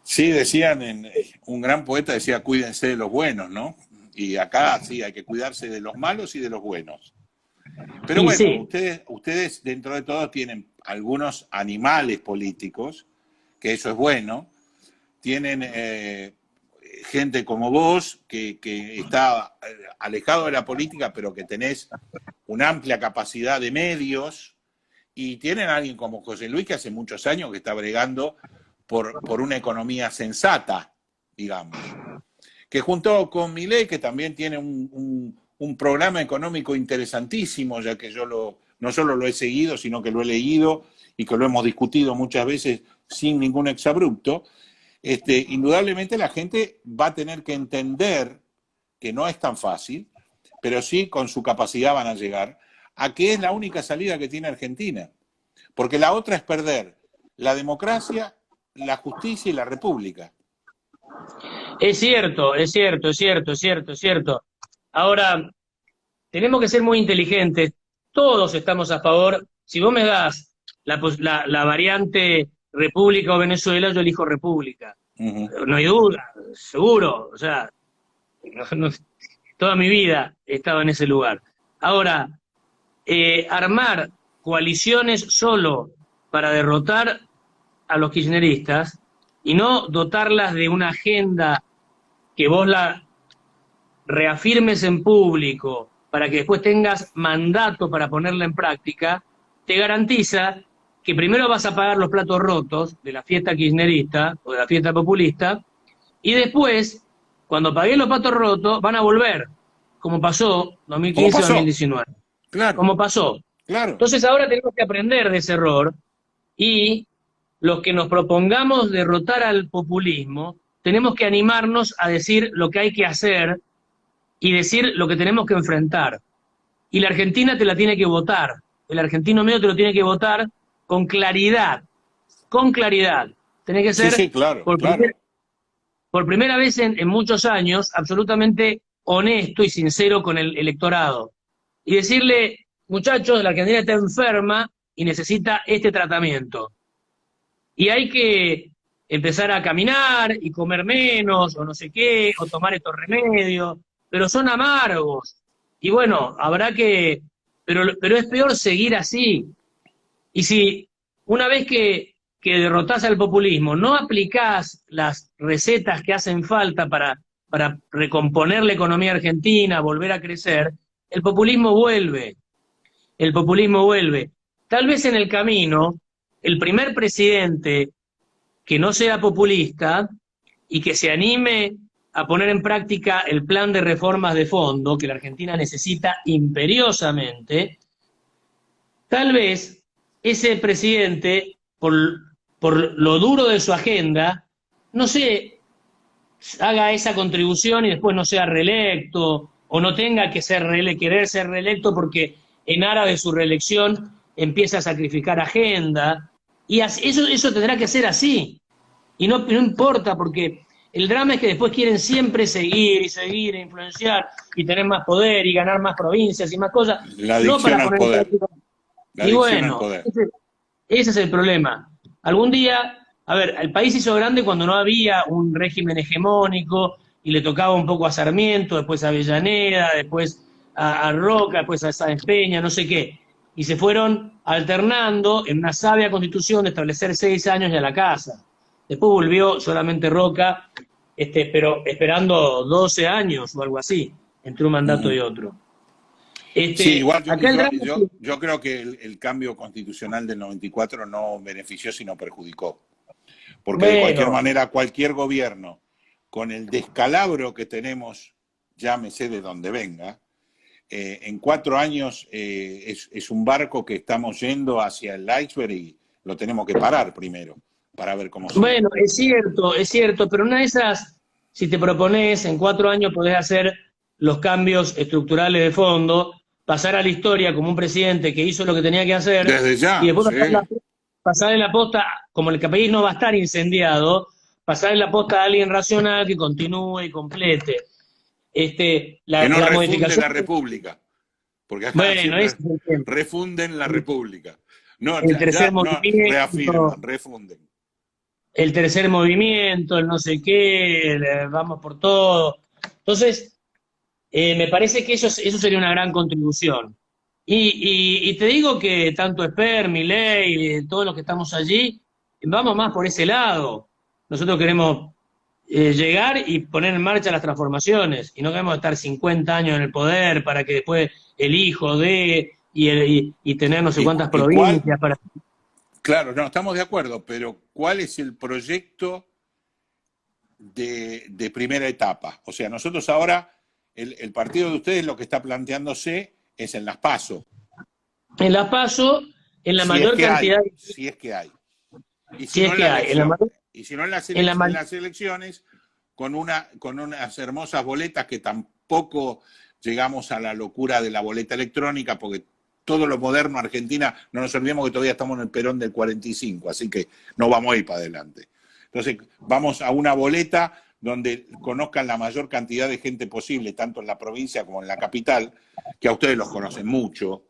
Sí, decían, un gran poeta decía, cuídense de los buenos, ¿no? Y acá sí, hay que cuidarse de los malos y de los buenos. Pero Y bueno, sí, ustedes dentro de todo tienen algunos animales políticos, que eso es bueno. Tienen gente como vos, que está alejado de la política, pero que tenés una amplia capacidad de medios. Y tienen a alguien como José Luis, que hace muchos años que está bregando por una economía sensata, digamos. Que junto con Milei, que también tiene un programa económico interesantísimo, ya que yo no solo lo he seguido, sino que lo he leído y que lo hemos discutido muchas veces sin ningún exabrupto, indudablemente la gente va a tener que entender que no es tan fácil, pero sí con su capacidad van a llegar, a que es la única salida que tiene Argentina. Porque la otra es perder la democracia, la justicia y la república. Es cierto, es cierto, es cierto, es cierto, es cierto. Ahora, tenemos que ser muy inteligentes. Todos estamos a favor. Si vos me das la variante República o Venezuela, yo elijo República. No hay duda, seguro. O sea, toda mi vida he estado en ese lugar. Ahora, armar coaliciones solo para derrotar a los kirchneristas y no dotarlas de una agenda que vos la reafirmes en público para que después tengas mandato para ponerla en práctica, te garantiza que primero vas a pagar los platos rotos de la fiesta kirchnerista o de la fiesta populista, y después, cuando pagues los platos rotos, van a volver, como pasó 2015-2019. Claro. Como pasó. Claro. Entonces ahora tenemos que aprender de ese error, y los que nos propongamos derrotar al populismo, tenemos que animarnos a decir lo que hay que hacer y decir lo que tenemos que enfrentar. Y la Argentina te la tiene que votar. El argentino medio te lo tiene que votar con claridad. Con claridad. Tenés que ser, sí, claro, por primera vez en muchos años, absolutamente honesto y sincero con el electorado. Y decirle, muchachos, la Argentina está enferma y necesita este tratamiento. Y hay que empezar a caminar y comer menos, o no sé qué, o tomar estos remedios, pero son amargos. Y bueno, habrá que... Pero es peor seguir así. Y si una vez que derrotás al populismo, no aplicás las recetas que hacen falta para recomponer la economía argentina, volver a crecer, el populismo vuelve. El populismo vuelve. Tal vez en el camino, el primer presidente que no sea populista y que se anime a poner en práctica el plan de reformas de fondo que la Argentina necesita imperiosamente, tal vez ese presidente, por lo duro de su agenda, no se haga esa contribución y después no sea reelecto, o no tenga que querer ser reelecto porque en aras de su reelección empieza a sacrificar agenda, y eso tendrá que ser así, y no importa, porque el drama es que después quieren siempre seguir y seguir e influenciar y tener más poder y ganar más provincias y más cosas. La adicción al poder. Y bueno, ese es el problema. Algún día, a ver, el país se hizo grande cuando no había un régimen hegemónico y le tocaba un poco a Sarmiento, después a Avellaneda, después a Roca, después a Sáenz Peña, no sé qué. Y se fueron alternando en una sabia constitución de establecer 6 años y a la casa. Después volvió solamente Roca, pero esperando 12 años o algo así, entre un mandato y otro. Sí, igual yo creo que el cambio constitucional del 94 no benefició, sino perjudicó. Porque de cualquier manera, cualquier gobierno, con el descalabro que tenemos, llámese de donde venga, en 4 años es un barco que estamos yendo hacia el iceberg y lo tenemos que parar primero, para ver cómo se... Bueno, es cierto, pero una de esas, si te propones, en 4 años podés hacer los cambios estructurales de fondo, pasar a la historia como un presidente que hizo lo que tenía que hacer, desde ya, y después pasarle la posta, como el país no va a estar incendiado, pasarle la posta a alguien racional que continúe y complete. Que no refunde modificación... la República, porque acá refunden la República. No, el tercer movimiento, reafirman, refunden. El tercer movimiento, el no sé qué, vamos por todo. Entonces, me parece que eso sería una gran contribución. Y te digo que tanto Esper, Milei, todos los que estamos allí, vamos más por ese lado. Nosotros queremos llegar y poner en marcha las transformaciones, y no queremos estar 50 años en el poder para que después el hijo de y tener no sé cuántas provincias para... Claro, no, estamos de acuerdo, pero ¿cuál es el proyecto de primera etapa? O sea, nosotros ahora, el partido de ustedes lo que está planteándose es en las PASO. En las PASO, en la mayor cantidad... Si es que hay. Y si es que hay. Y si no en las elecciones, con unas hermosas boletas que tampoco llegamos a la locura de la boleta electrónica, porque todo lo moderno Argentina, no nos olvidemos que todavía estamos en el Perón del 45, así que no vamos a ir para adelante. Entonces, vamos a una boleta donde conozcan la mayor cantidad de gente posible, tanto en la provincia como en la capital, que a ustedes los conocen mucho,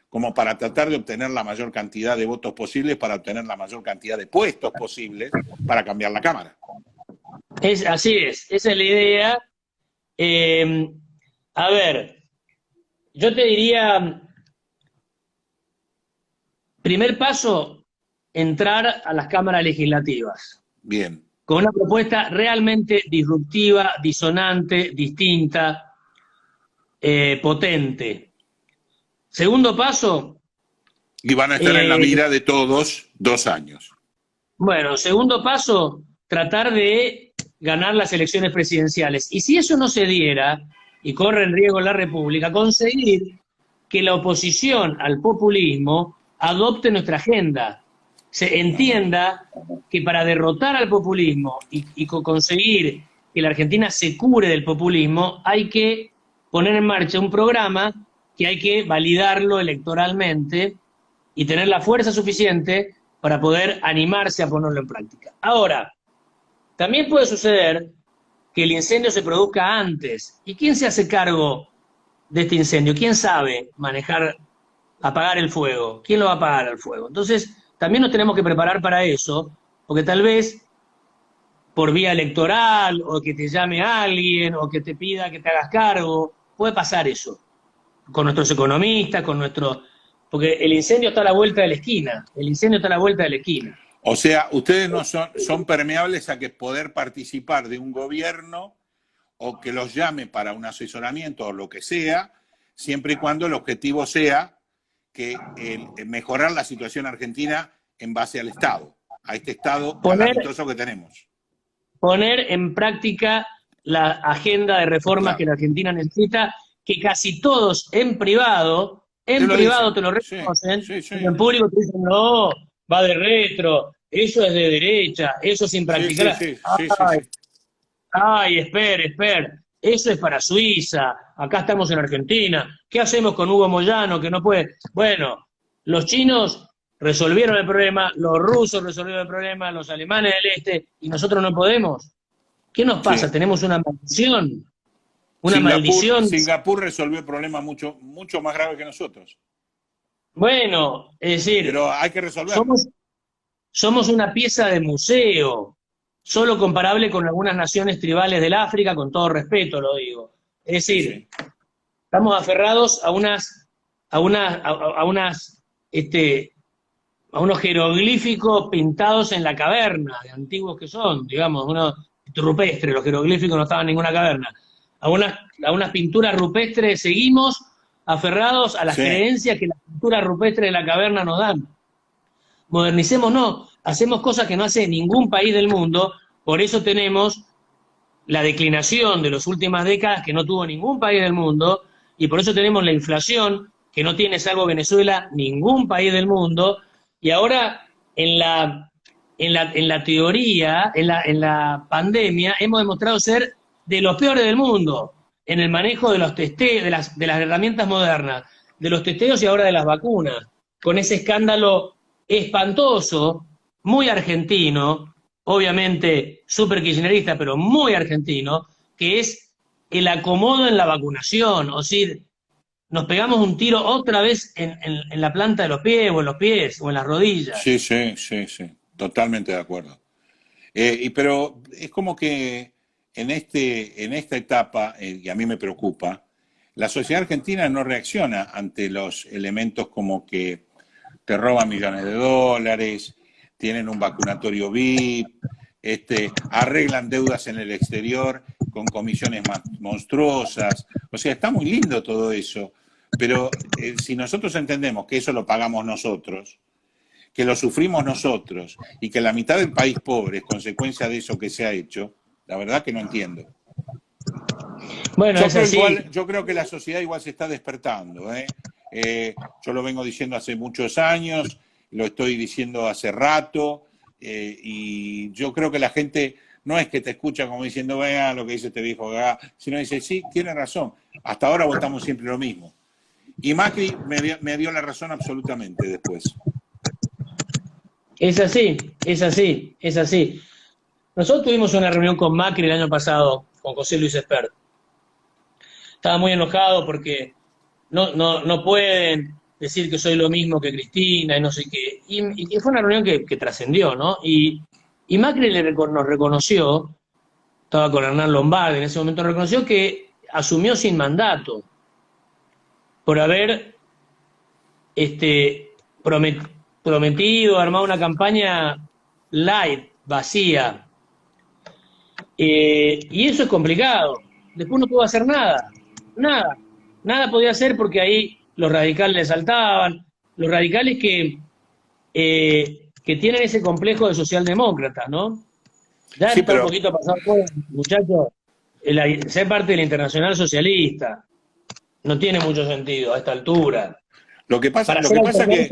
como para tratar de obtener la mayor cantidad de votos posibles, para obtener la mayor cantidad de puestos posibles, para cambiar la Cámara. Así es, esa es la idea. A ver, yo te diría, primer paso, entrar a las cámaras legislativas. Bien. Con una propuesta realmente disruptiva, disonante, distinta, potente. Segundo paso. Y van a estar en la mira de todos 2 años. Bueno, segundo paso, tratar de ganar las elecciones presidenciales. Y si eso no se diera, y corre en riesgo la República, conseguir que la oposición al populismo adopte nuestra agenda. Se entienda que para derrotar al populismo y conseguir que la Argentina se cure del populismo, hay que poner en marcha un programa que hay que validarlo electoralmente y tener la fuerza suficiente para poder animarse a ponerlo en práctica. Ahora, también puede suceder que el incendio se produzca antes. ¿Y quién se hace cargo de este incendio? ¿Quién sabe apagar el fuego? ¿Quién lo va a apagar el fuego? Entonces, también nos tenemos que preparar para eso, porque tal vez por vía electoral, o que te llame alguien, o que te pida que te hagas cargo, puede pasar eso. Con nuestros economistas, porque el incendio está a la vuelta de la esquina. El incendio está a la vuelta de la esquina. O sea, ustedes no son permeables a que poder participar de un gobierno o que los llame para un asesoramiento o lo que sea, siempre y cuando el objetivo sea que mejorar la situación argentina en base al Estado, a este Estado calamitoso que tenemos. Poner en práctica la agenda de reformas que la Argentina necesita, que casi todos en privado te lo reconocen, en público te dicen, no, va de retro, eso es de derecha, eso es impracticable. Ay, espera, eso es para Suiza, acá estamos en Argentina, ¿qué hacemos con Hugo Moyano que no puede? Bueno, los chinos resolvieron el problema, los rusos resolvieron el problema, los alemanes del este, y nosotros no podemos. ¿Qué nos pasa? Sí. Tenemos una maldición. Maldición. Singapur resolvió el problema mucho más grave que nosotros. Bueno, es decir, pero hay que resolverlo. Somos una pieza de museo, solo comparable con algunas naciones tribales del África, con todo respeto lo digo. Es decir, estamos aferrados a unos jeroglíficos pintados en la caverna, de antiguos que son, digamos, unos rupestres, los jeroglíficos no estaban en ninguna caverna. A unas pinturas rupestres seguimos aferrados a las creencias que las pinturas rupestres de la caverna nos dan. Modernicemos, no, hacemos cosas que no hace ningún país del mundo, por eso tenemos la declinación de las últimas décadas que no tuvo ningún país del mundo, y por eso tenemos la inflación que no tiene, salvo Venezuela, ningún país del mundo, y ahora en la teoría, en la pandemia, hemos demostrado ser de los peores del mundo, en el manejo de los testeos, de las herramientas modernas, de los testeos y ahora de las vacunas, con ese escándalo espantoso, muy argentino, obviamente súper kirchnerista, pero muy argentino, que es el acomodo en la vacunación, o sea, nos pegamos un tiro otra vez en la planta de los pies, o en los pies, o en las rodillas. Sí, totalmente de acuerdo. Pero es como que en esta etapa, y a mí me preocupa, la sociedad argentina no reacciona ante los elementos como que te roban millones de dólares, tienen un vacunatorio VIP, arreglan deudas en el exterior con comisiones monstruosas. O sea, está muy lindo todo eso, pero si nosotros entendemos que eso lo pagamos nosotros, que lo sufrimos nosotros y que la mitad del país pobre es consecuencia de eso que se ha hecho, la verdad que no entiendo. Bueno, yo creo que la sociedad igual se está despertando. Yo lo vengo diciendo hace muchos años, lo estoy diciendo hace rato, y yo creo que la gente no es que te escucha como diciendo, vea lo que dice este viejo acá, sino dice, sí, tiene razón, hasta ahora votamos siempre lo mismo. Y Macri me dio la razón absolutamente después. Es así, es así, es así. Nosotros tuvimos una reunión con Macri el año pasado, con José Luis Espert. Estaba muy enojado porque no pueden decir que soy lo mismo que Cristina y no sé qué. Y fue una reunión que trascendió, ¿no? Y Macri nos reconoció, estaba con Hernán Lombardi en ese momento, reconoció que asumió sin mandato por haber prometido, armado una campaña light, vacía. Y eso es complicado. Después no pudo hacer nada, nada podía hacer porque ahí los radicales le saltaban, los radicales que tienen ese complejo de socialdemócratas, ¿no? Ya Sí, está un pero poquito pasado, muchachos, ser parte de la Internacional Socialista no tiene mucho sentido a esta altura. lo que pasa que...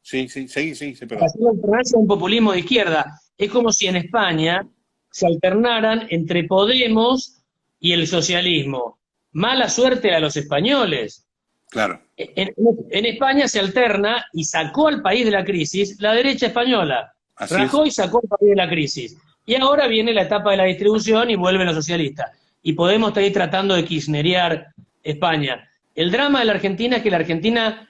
Sí, Para perdón. hacer la alternancia a un populismo de izquierda. Es como si en España se alternaran entre Podemos y el socialismo. Mala suerte a los españoles. Claro. En España se alterna y sacó al país de la crisis la derecha española. Así es. Rajó y sacó al país de la crisis. Y ahora viene la etapa de la distribución y vuelven los socialistas. Y Podemos está ahí tratando de kirchnerear España. El drama de la Argentina es que la Argentina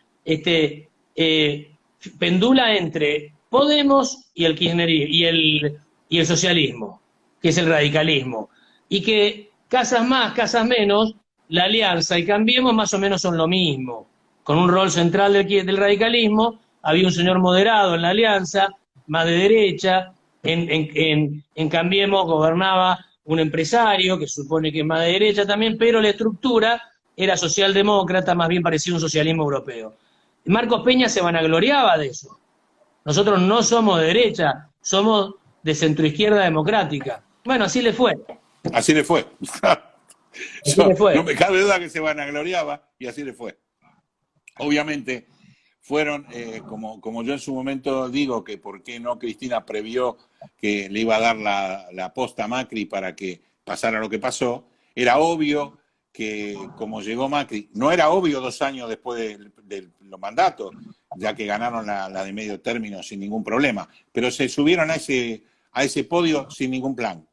pendula entre Podemos y el kirchnerismo y el socialismo, que es el radicalismo. Y que casas más, casas menos, la Alianza y Cambiemos más o menos son lo mismo, con un rol central del radicalismo. Había un señor moderado en la Alianza, más de derecha, en Cambiemos gobernaba un empresario, que se supone que es más de derecha también, pero la estructura era socialdemócrata, más bien parecía un socialismo europeo. Marcos Peña se vanagloriaba de eso. Nosotros no somos de derecha, somos de centroizquierda democrática. Bueno, así le fue. Así le fue. Así le fue. No me cabe duda que se vanagloriaba y así le fue. Obviamente fueron, como yo en su momento digo, que por qué no Cristina previó que le iba a dar la posta a Macri para que pasara lo que pasó. Era obvio que como llegó Macri, no era obvio 2 años después de los mandatos, ya que ganaron la de medio término sin ningún problema, pero se subieron a ese podio sin ningún plan.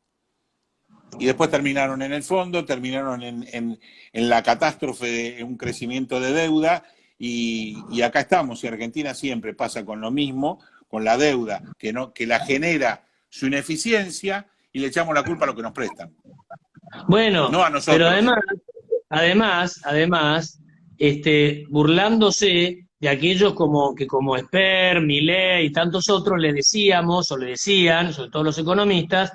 Y después terminaron en el fondo, terminaron en la catástrofe de un crecimiento de deuda, y acá estamos. Y Argentina siempre pasa con lo mismo, con la deuda, que la genera su ineficiencia, y le echamos la culpa a lo que nos prestan. Bueno, no a nosotros. Pero además, burlándose de aquellos como Esper, Milei y tantos otros le decíamos, o le decían, sobre todo los economistas,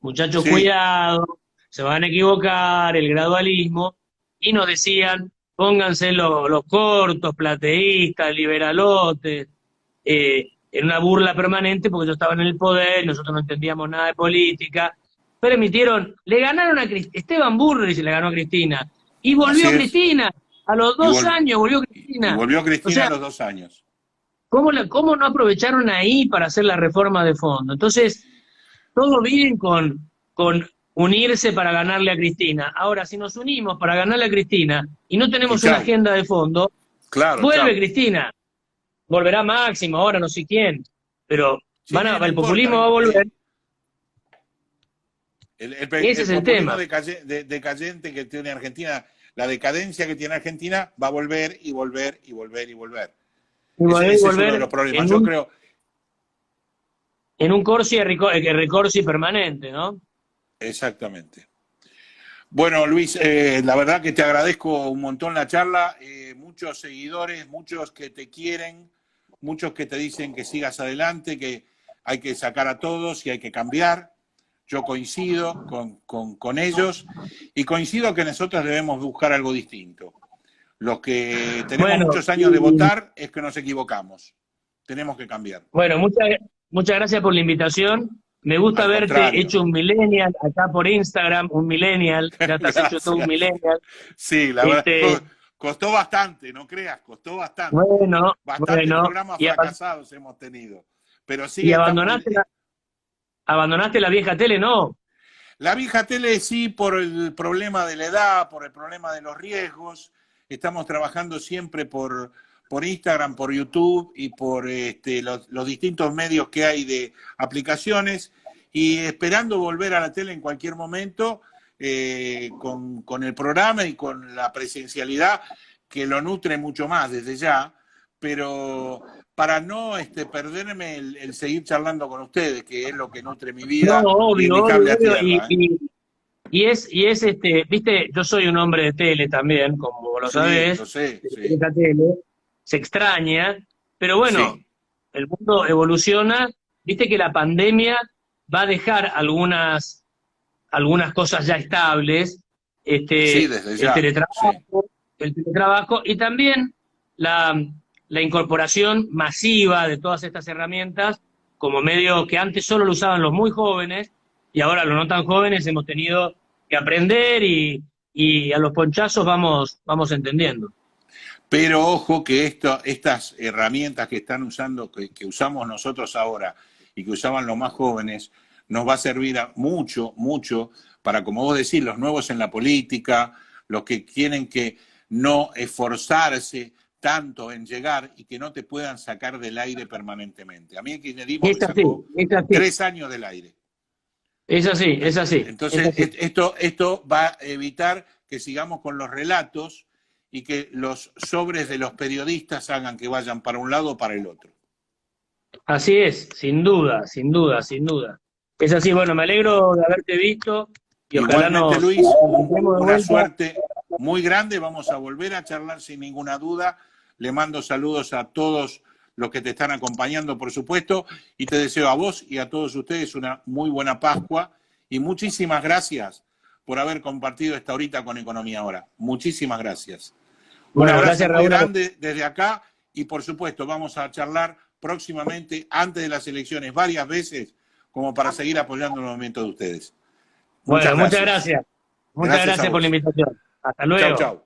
muchachos, Sí. cuidado, se van a equivocar, el gradualismo, y nos decían, pónganse los cortos, plateístas, liberalotes, en una burla permanente porque ellos estaban en el poder y nosotros no entendíamos nada de política. Permitieron, le ganaron a Cristina, Esteban Burris le ganó a Cristina, y volvió Cristina, a los 2 años volvió Cristina. Y volvió Cristina a los 2 años. ¿Cómo no aprovecharon ahí para hacer la reforma de fondo? Entonces, todo bien con unirse para ganarle a Cristina. Ahora, si nos unimos para ganarle a Cristina y no tenemos una agenda de fondo, vuelve Cristina. Volverá Máximo, ahora no sé quién, pero el populismo va a volver. Ese es el tema. Decadente que tiene Argentina, la decadencia que tiene Argentina va a volver y volver y volver y volver. Ese es uno de los problemas. Yo creo. En un recorsi permanente, ¿no? Exactamente. Bueno, Luis, la verdad que te agradezco un montón la charla. Muchos seguidores, muchos que te quieren, muchos que te dicen que sigas adelante, que hay que sacar a todos y hay que cambiar. Yo coincido con ellos, y coincido que nosotros debemos buscar algo distinto. Los que tenemos muchos años de votar es que nos equivocamos. Tenemos que cambiar. Bueno, muchas gracias por la invitación. Me gusta verte hecho un millennial acá por Instagram, un millennial. Ya estás hecho todo un millennial. Sí, la verdad, costó bastante, no creas, costó bastante. Bastantes programas fracasados hemos tenido. Pero sí, y abandonaste ¿Abandonaste la vieja tele? No. La vieja tele sí, por el problema de la edad, por el problema de los riesgos. Estamos trabajando siempre por Instagram, por YouTube y por los distintos medios que hay de aplicaciones, y esperando volver a la tele en cualquier momento con el programa y con la presencialidad que lo nutre mucho más desde ya, pero para no perderme el seguir charlando con ustedes, que es lo que nutre mi vida. No, Y obvio, mi cable a obvio. tierra. Viste, yo soy un hombre de tele también, como lo Sí, sabés. lo sé, sí. Vieja tele, se extraña, pero bueno, Sí. el mundo evoluciona. Viste que la pandemia va a dejar algunas cosas ya estables, Sí, desde ya. el teletrabajo y también la incorporación masiva de todas estas herramientas como medio que antes solo lo usaban los muy jóvenes y ahora los no tan jóvenes hemos tenido que aprender y a los ponchazos vamos entendiendo. Pero ojo que estas herramientas que están usando, que usamos nosotros ahora y que usaban los más jóvenes, nos va a servir mucho, mucho para, como vos decís, los nuevos en la política, los que tienen que no esforzarse tanto en llegar y que no te puedan sacar del aire permanentemente. A mí el kirchnerismo me sacó 3 años del aire. Es así. Entonces, esto va a evitar que sigamos con los relatos y que los sobres de los periodistas hagan que vayan para un lado o para el otro. Así es, sin duda. Es así, bueno, me alegro de haberte visto. Y igualmente, Luis, una suerte muy grande. Vamos a volver a charlar sin ninguna duda. Le mando saludos a todos los que te están acompañando, por supuesto, y te deseo a vos y a todos ustedes una muy buena Pascua. Y muchísimas gracias por haber compartido esta horita con Economía Ahora. Muchísimas gracias. Bueno, un abrazo gracias, muy Raúl. grande desde acá y, por supuesto, vamos a charlar próximamente, antes de las elecciones, varias veces, como para seguir apoyando el movimiento de ustedes. Muchas gracias. Muchas gracias por la invitación. Hasta luego.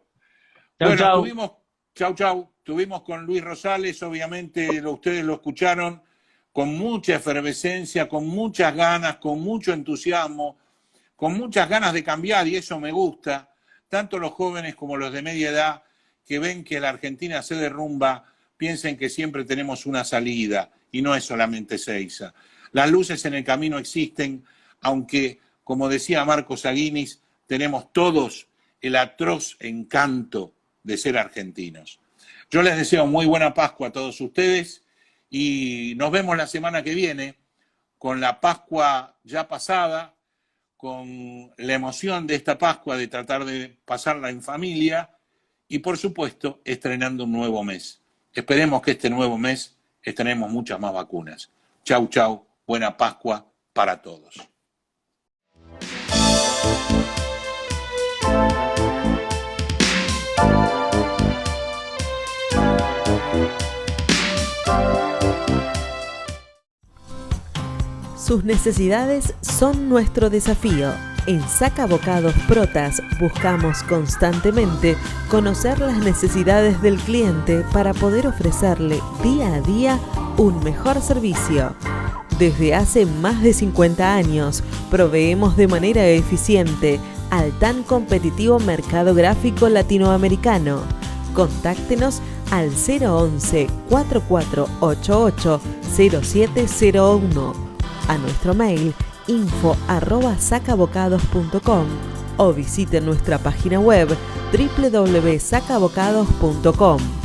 Chau. Tuvimos con Luis Rosales, obviamente ustedes lo escucharon, con mucha efervescencia, con muchas ganas, con mucho entusiasmo, con muchas ganas de cambiar, y eso me gusta. Tanto los jóvenes como los de media edad que ven que la Argentina se derrumba, piensen que siempre tenemos una salida y no es solamente Seiza. Las luces en el camino existen, aunque, como decía Marcos Aguinis, tenemos todos el atroz encanto de ser argentinos. Yo les deseo muy buena Pascua a todos ustedes y nos vemos la semana que viene con la Pascua ya pasada, con la emoción de esta Pascua de tratar de pasarla en familia y, por supuesto, estrenando un nuevo mes. Esperemos que este nuevo mes estrenemos muchas más vacunas. Chau, buena Pascua para todos. Sus necesidades son nuestro desafío. En Sacabocados Protas buscamos constantemente conocer las necesidades del cliente para poder ofrecerle día a día un mejor servicio. Desde hace más de 50 años proveemos de manera eficiente al tan competitivo mercado gráfico latinoamericano. Contáctenos al 011 4488 0701, a nuestro mail info@sacabocados.com o visite nuestra página web www.sacabocados.com.